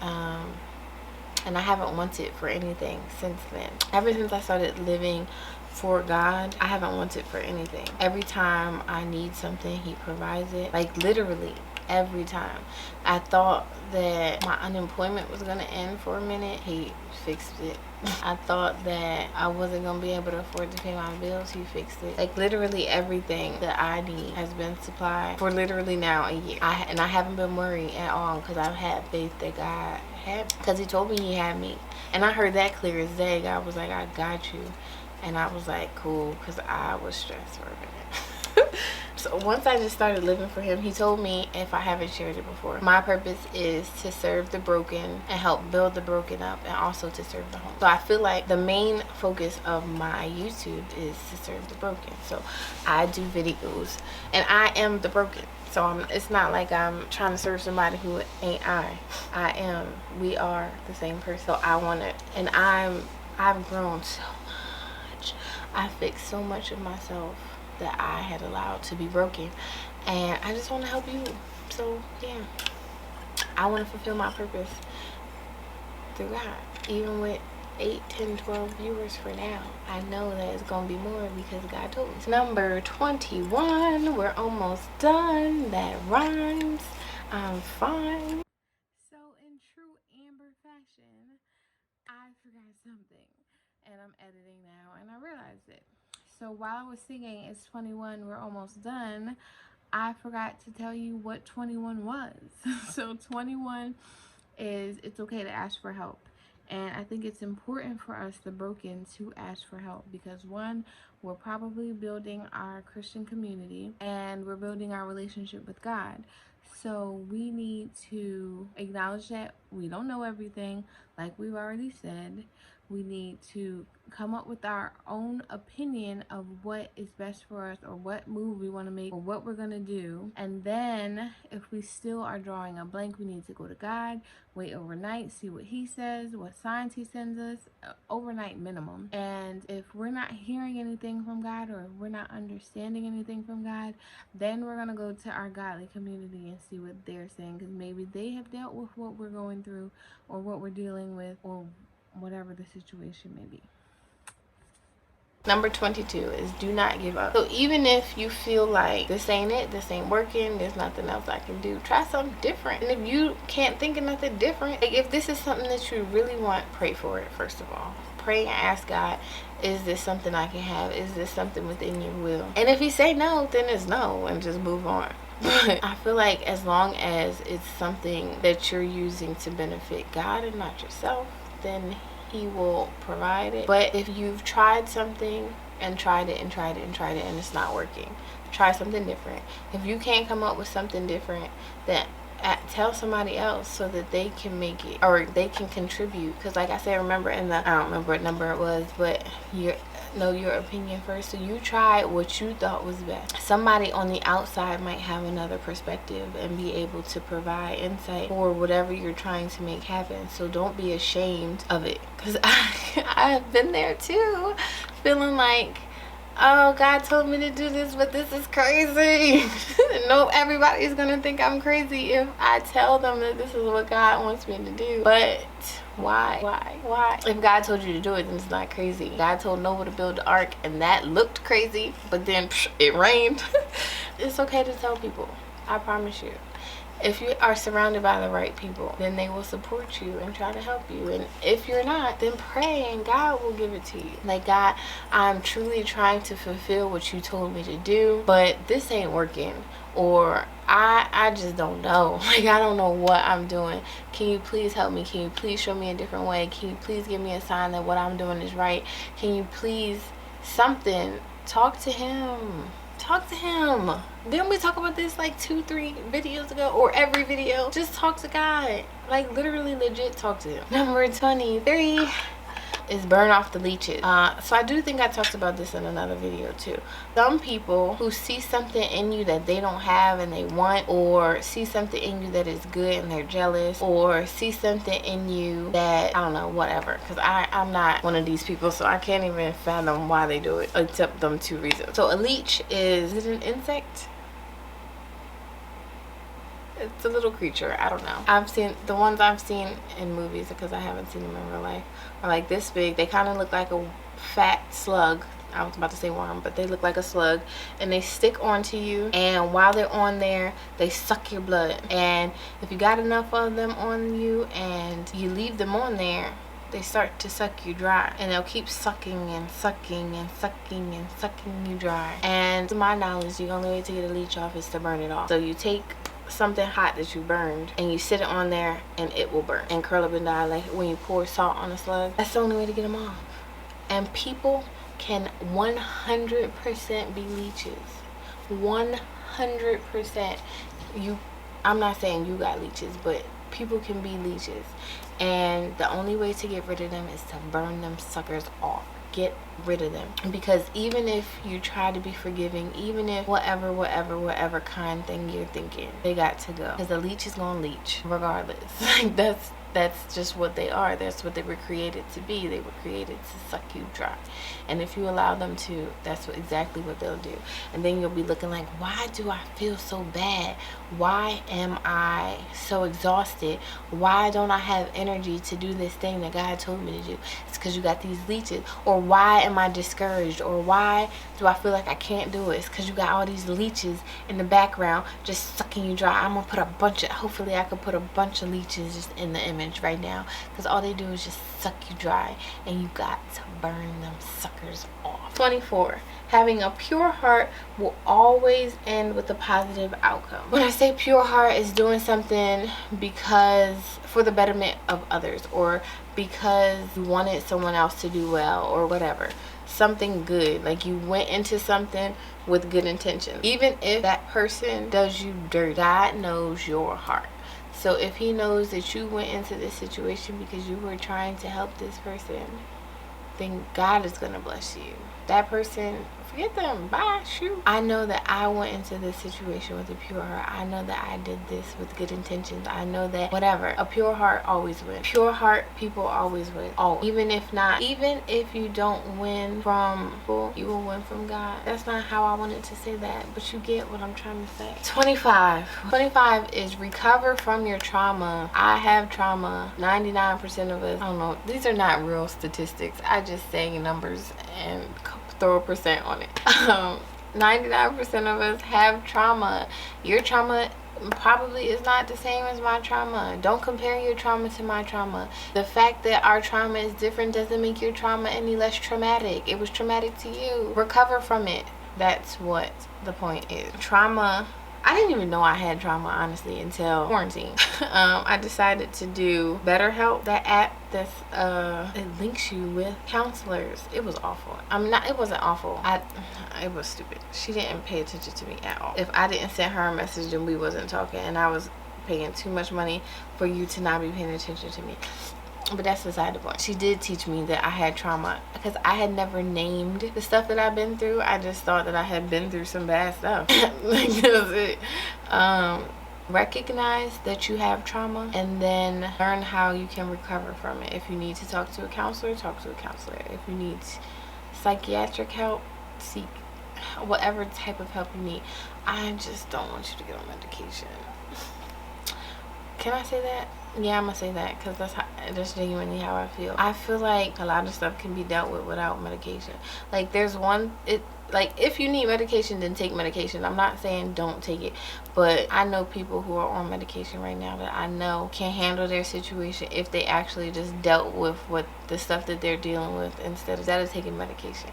and I haven't wanted for anything since then. Ever since I started living for God, I haven't wanted for anything. Every time I need something, he provides it. Like literally every time. I thought that my unemployment was gonna end for a minute, he fixed it. I thought that I wasn't gonna be able to afford to pay my bills, he fixed it. Like literally everything that I need has been supplied for literally now a year. And I haven't been worried at all, because I've had faith that God had, because he told me he had me. And I heard that clear as day. God was like, I got you. And I was like, cool, because I was stressed for a minute. So once I just started living for him, he told me, if I haven't shared it before, my purpose is to serve the broken and help build the broken up, and also to serve the home. So I feel like the main focus of my YouTube is to serve the broken. So I do videos, and I am the broken. So it's not like I'm trying to serve somebody who ain't I am. We are the same person. So I want to, and I've grown so much. I fixed so much of myself that I had allowed to be broken, and I just want to help you. So yeah, I want to fulfill my purpose through God. Even with 8, 10, 12 viewers for now, I know that it's gonna be more because God told me. Number 21, we're almost done. That rhymes. I'm fine. So in true Amber fashion, I forgot something, and I'm editing now, and I realized it. So while I was singing It's 21, We're Almost Done, I forgot to tell you what 21 was. So 21 is it's okay to ask for help. And I think it's important for us, the broken, to ask for help, because one, we're probably building our Christian community, and we're building our relationship with God. So we need to acknowledge that we don't know everything, like we've already said. We need to come up with our own opinion of what is best for us, or what move we want to make, or what we're going to do. And then if we still are drawing a blank, we need to go to God, wait overnight, see what he says, what signs he sends us, overnight minimum. And if we're not hearing anything from God, or if we're not understanding anything from God, then we're going to go to our godly community and see what they're saying, because maybe they have dealt with what we're going through, or what we're dealing with, or whatever the situation may be. Number 22 is do not give up. So even if you feel like this ain't it, this ain't working, there's nothing else I can do, try something different. And if you can't think of nothing different, like if this is something that you really want, pray for it. First of all, pray and ask God, is this something I can have? Is this something within your will? And if he say no, then it's no, and just move on. But I feel like as long as it's something that you're using to benefit God and not yourself, then he will provide it. But if you've tried something and tried it and tried it and tried it and it's not working, try something different. If you can't come up with something different, then tell somebody else so that they can make it, or they can contribute. Because like I said, remember I don't remember what number it was, but know your opinion first. So you try what you thought was best. Somebody on the outside might have another perspective and be able to provide insight for whatever you're trying to make happen. So don't be ashamed of it, because I've been there too, feeling like oh, God told me to do this, but this is crazy. No, everybody's gonna think I'm crazy if I tell them that this is what God wants me to do. But why? If God told you to do it, then it's not crazy. God told Noah to build the ark, and that looked crazy, but then it rained. It's okay to tell people. I promise you. If you are surrounded by the right people, then they will support you and try to help you. And if you're not, then pray and God will give it to you. Like, God, I'm truly trying to fulfill what you told me to do, but this ain't working. Or I just don't know. Like, I don't know what I'm doing. Can you please help me? Can you please show me a different way? Can you please give me a sign that what I'm doing is right? Can you please something? Talk to him. Talk to him. Didn't we talk about this like 2-3 videos ago, or every video? Just talk to God. Like, literally legit talk to him. Number 23 is burn off the leeches. So I do think I talked about this in another video too. Some people who see something in you that they don't have and they want, or see something in you that is good and they're jealous, or see something in you that, I don't know, whatever, because I'm not one of these people, so I can't even fathom why they do it, except them 2 reasons. So a leech is it an insect? It's a little creature. I don't know. I've seen the ones I've seen in movies, because I haven't seen them in real life, are like this big. They kind of look like a fat slug. I was about to say worm, but they look like a slug, and they stick onto you, and while they're on there, they suck your blood. And if you got enough of them on you and you leave them on there, they start to suck you dry, and they'll keep sucking and sucking and sucking and sucking you dry. And to my knowledge, the only way to get a leech off is to burn it off. So you take something hot that you burned and you sit it on there, and it will burn and curl up and die, like when you pour salt on a slug. That's the only way to get them off. And people can 100% be leeches. 100%. I'm not saying you got leeches, but people can be leeches, and the only way to get rid of them is to burn them suckers off. Get rid of them. Because even if you try to be forgiving, even if whatever kind thing you're thinking, they got to go, because the leech is gonna leech regardless. Like, that's just what they are. That's what they were created to be. They were created to suck you dry. And if you allow them to, that's exactly what they'll do. And then you'll be looking like, why do I feel so bad? Why am I so exhausted? Why don't I have energy to do this thing that God told me to do? It's because you got these leeches. Or why am I discouraged? Or why do I feel like I can't do it? It's because you got all these leeches in the background just sucking you dry. I'm gonna put hopefully I could put a bunch of leeches just in the image right now, because all they do is just suck you dry, and you got to burn them suckers off. 24. Having a pure heart will always end with a positive outcome. When I say pure heart, is doing something because for the betterment of others, or because you wanted someone else to do well, or whatever. Something good, like you went into something with good intentions. Even if that person does you dirt, God knows your heart. So if he knows that you went into this situation because you were trying to help this person, then God is going to bless you. That person, forget them. Bye. Shoot. I know that I went into this situation with a pure heart. I know that I did this with good intentions. I know that whatever. A pure heart always wins. Pure heart people always win. Oh, even if you don't win from people, you will win from God. That's not how I wanted to say that, but you get what I'm trying to say. 25 is recover from your trauma. I have trauma. 99% of us, I don't know, these are not real statistics. I just say numbers and throw a percent on it. 99% of us have trauma. Your trauma probably is not the same as my trauma. Don't compare your trauma to my trauma. The fact that our trauma is different doesn't make your trauma any less traumatic. It was traumatic to you. Recover from it. That's what the point is. Trauma, I didn't even know I had trauma, honestly, until quarantine. I decided to do BetterHelp, that app that's it links you with counselors. It was awful. It wasn't awful. It was stupid. She didn't pay attention to me at all. If I didn't send her a message, then we wasn't talking, and I was paying too much money for you to not be paying attention to me. But that's beside the point. She did teach me that I had trauma, because I had never named the stuff that I've been through. I just thought that I had been through some bad stuff. Like, that's it. Recognize that you have trauma, and then learn how you can recover from it. If you need to talk to a counselor, talk to a counselor. If you need psychiatric help, seek whatever type of help you need. I just don't want you to get on medication. Can I say that? Yeah, I'm gonna say that because that's genuinely how I feel. I feel like a lot of stuff can be dealt with without medication. Like like if you need medication, then take medication. I'm not saying don't take it, but I know people who are on medication right now that I know can handle their situation if they actually just dealt with what the stuff that they're dealing with instead of taking medication.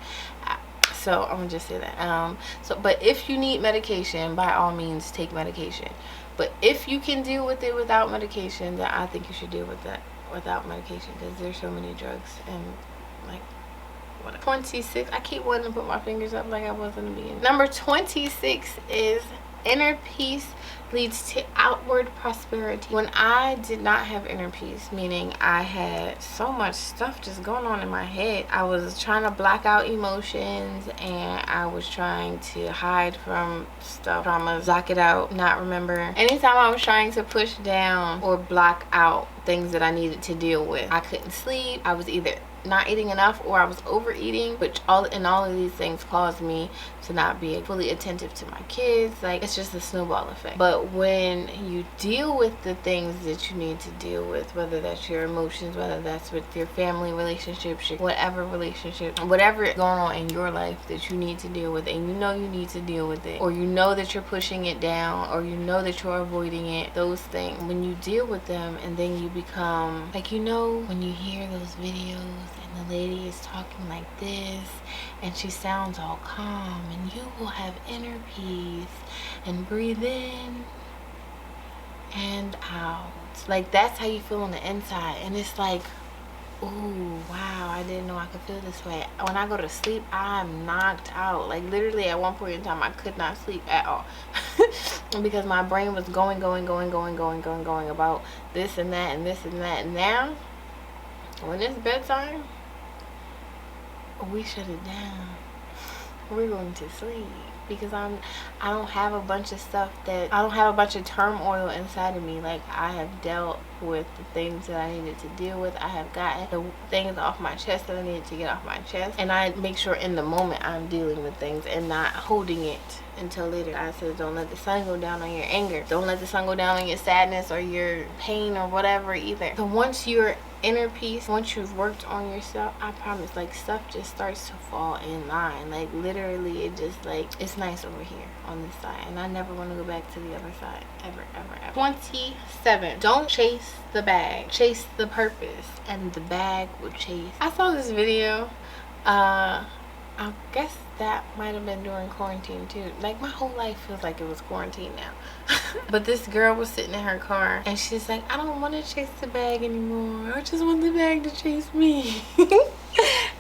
So I'm gonna just say that. But if you need medication, by all means take medication. But if you can deal with it without medication, then I think you should deal with that without medication, because there's so many drugs and like whatever. 26. I keep wanting to put my fingers up like I was in the beginning. Number 26 is inner peace leads to outward prosperity. When I did not have inner peace, meaning I had so much stuff just going on in my head, I was trying to block out emotions and I was trying to hide from stuff, traumas, block it out, not remember. Anytime I was trying to push down or block out things that I needed to deal with, I couldn't sleep. I was either not eating enough or I was overeating, which all of these things caused me to not be fully attentive to my kids. Like, it's just a snowball effect. But when you deal with the things that you need to deal with, whether that's your emotions, whether that's with your family relationships, whatever relationship, whatever is going on in your life that you need to deal with, and you know you need to deal with it, or you know that you're pushing it down, or you know that you're avoiding it, those things, when you deal with them and then you become like, you know, when you hear those videos and the lady is talking like this and she sounds all calm, and you will have inner peace and breathe in and out. Like, that's how you feel on the inside, and it's like, ooh, wow, I didn't know I could feel this way. When I go to sleep, I'm knocked out. Like, literally at one point in time I could not sleep at all because my brain was going about this and that and this and that. And now when it's bedtime, we shut it down. We're going to sleep because I don't have a bunch of stuff that I don't have a bunch of turmoil inside of me. Like, I have dealt with the things that I needed to deal with. I have gotten the things off my chest that I needed to get off my chest, and I make sure in the moment I'm dealing with things and not holding it until later. I said, don't let the sun go down on your anger. Don't let the sun go down on your sadness or your pain or whatever either. So once you're inner peace, once you've worked on yourself, I promise, like, stuff just starts to fall in line. Like, literally, it just, like, it's nice over here on this side, and I never want to go back to the other side ever. 27. Don't chase the bag, chase the purpose, and the bag will chase. I saw this video, I guess that might have been during quarantine too. Like, my whole life feels like it was quarantine now. But this girl was sitting in her car and she's like, I don't want to chase the bag anymore, I just want the bag to chase me.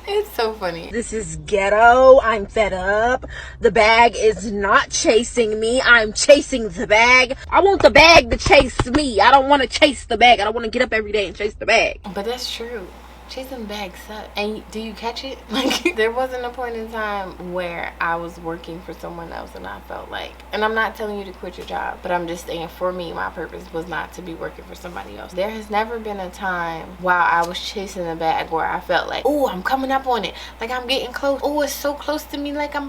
It's so funny. This is ghetto. I'm fed up. The bag is not chasing me. I'm chasing the bag. I want the bag to chase me. I don't want to chase the bag. I don't want to get up every day and chase the bag. But that's true. Chasing bags suck. And do you catch it? Like, there wasn't a point in time where I was working for someone else and I felt like, and I'm not telling you to quit your job, but I'm just saying, for me, my purpose was not to be working for somebody else. There has never been a time while I was chasing a bag where I felt like, oh, I'm coming up on it, like I'm getting close, oh, it's so close to me, like I'm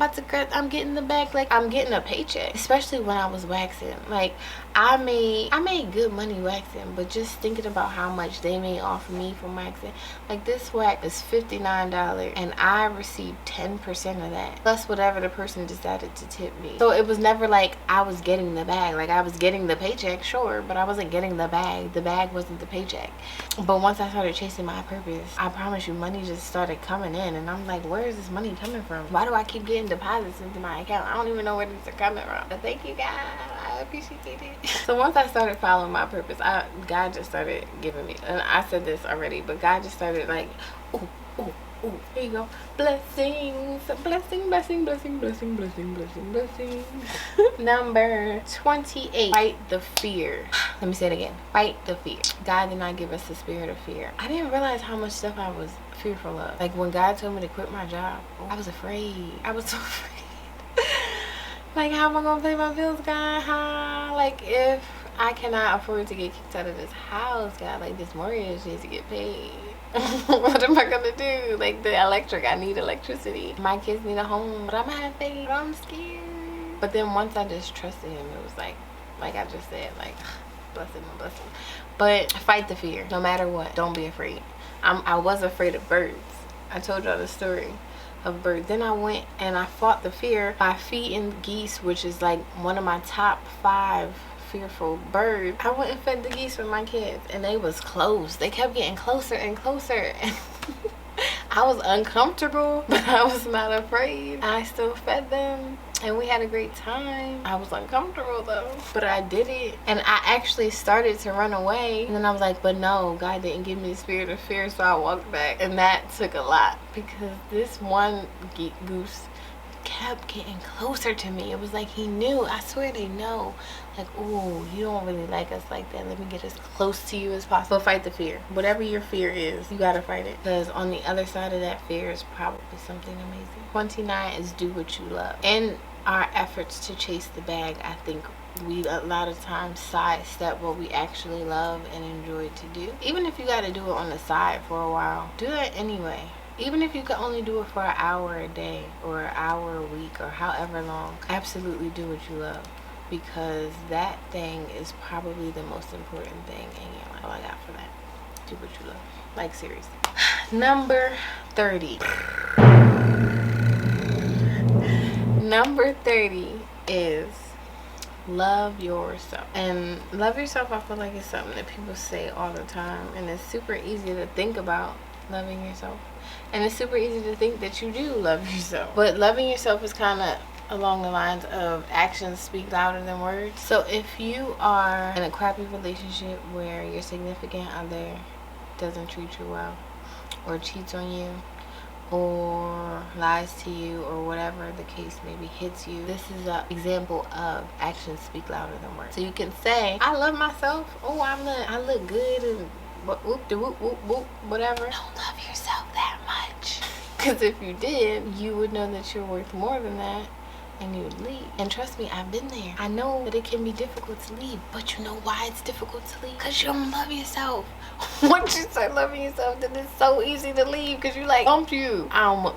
getting the bag, like I'm getting a paycheck. Especially when I was waxing. Like, I made good money waxing, but just thinking about how much they made off of me from waxing, like, this wax is $59 and I received 10% of that, plus whatever the person decided to tip me. So it was never like I was getting the bag. Like, I was getting the paycheck, sure, but I wasn't getting the bag. The bag wasn't the paycheck. But once I started chasing my purpose, I promise you, money just started coming in, and I'm like, where is this money coming from? Why do I keep getting deposits into my account? I don't even know where these are coming from. But thank you, guys. I appreciate it. So once I started following my purpose, God just started giving me, and I said this already, but God just started like, ooh, here you go, blessings, blessing. Number 28, fight the fear. Let me say it again, fight the fear. God did not give us the spirit of fear. I didn't realize how much stuff I was fearful of. Like, when God told me to quit my job, I was afraid. I was so afraid. Like, how am I gonna pay my bills, God? How? Like, if I cannot afford to get kicked out of this house, God, like, this mortgage needs to get paid. What am I gonna do? Like the electric, I need electricity. My kids need a home, but I'm gonna have faith. But I'm scared. But then once I just trusted him, it was like I just said, like, blessing. But fight the fear, no matter what. Don't be afraid. I was afraid of birds. I told y'all the story of birds. Then I went and I fought the fear by feeding geese, which is like one of my top 5 fearful birds. I went and fed the geese with my kids, and they was close. They kept getting closer and closer. I was uncomfortable, but I was not afraid. I still fed them, and we had a great time. I was uncomfortable though, but I did it. And I actually started to run away, and then I was like, but no, God didn't give me the spirit of fear, so I walked back. And that took a lot, because this one goose kept getting closer to me. It was like he knew. I swear they know. Like, ooh, you don't really like us like that. Let me get as close to you as possible. Fight the fear. Whatever your fear is, you gotta fight it. Because on the other side of that fear is probably something amazing. 29 is do what you love. In our efforts to chase the bag, I think we a lot of times sidestep what we actually love and enjoy to do. Even if you gotta do it on the side for a while, do that anyway. Even if you could only do it for an hour a day or an hour a week or however long, absolutely do what you love, because that thing is probably the most important thing in your life. All I got for that. Do what you love. Like, seriously. Number 30. Number 30 is love yourself. And love yourself, I feel like it's something that people say all the time, and it's super easy to think about loving yourself. And it's super easy to think that you do love yourself. But loving yourself is kind of along the lines of actions speak louder than words. So if you are in a crappy relationship where your significant other doesn't treat you well, or cheats on you, or lies to you, or whatever the case may be, hits you, this is an example of actions speak louder than words. So you can say, I love myself. Oh, I look good, and whoop de whoop whoop whoop, whatever. Don't love yourself that much, because if you did, you would know that you're worth more than that, and you would leave. And trust me, I've been there. I know that it can be difficult to leave, but you know why it's difficult to leave? Because you don't love yourself. Once you start loving yourself, then it's so easy to leave, because you like, bump you.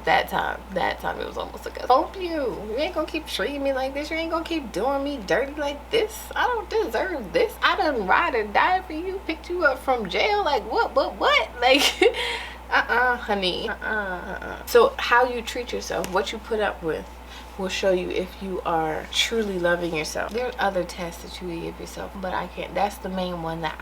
That time it was almost like a bump you. You ain't gonna keep treating me like this. You ain't gonna keep doing me dirty like this. I don't deserve this. I done ride or die for you, picked you up from jail. Like, what? Like, honey. So how you treat yourself, what you put up with, will show you if you are truly loving yourself. There are other tests that you can give yourself, but I can't. That's the main one that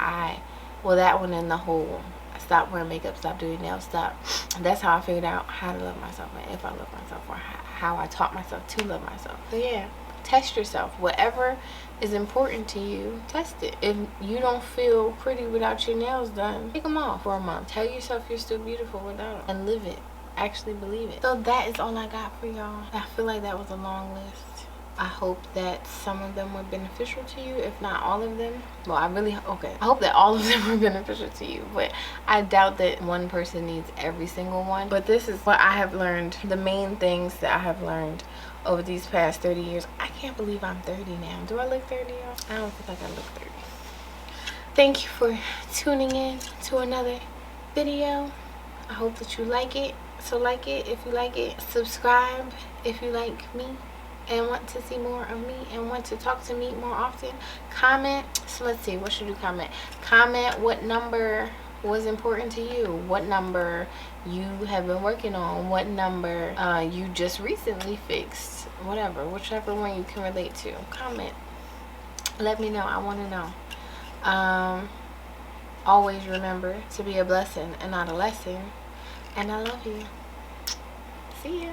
that one and the whole stop wearing makeup, stop doing nails, stop. That's how I figured out how to love myself, and if I love myself, or how I taught myself to love myself. So yeah, test yourself. Whatever is important to you, test it. If you don't feel pretty without your nails done, take them off for a month. Tell yourself you're still beautiful without them, and live it. Actually believe it. So that is all I got for y'all. I feel like that was a long list. I hope that some of them were beneficial to you, if not all of them. Well, I hope that all of them were beneficial to you, but I doubt that one person needs every single one. But this is what I have learned, the main things that I have learned over these past 30 years. I can't believe I'm 30 now. Do I look 30, y'all? I don't feel like I look 30. Thank you for tuning in to another video. I hope that you like it. So like it if you like it. Subscribe if you like me and want to see more of me and want to talk to me more often. Comment. So let's see, what should you comment? Comment what number was important to you, what number you have been working on, what number you just recently fixed, whichever one you can relate to. Comment. Let me know. I want to know. Always remember to be a blessing and not a lesson. And I love you. See ya.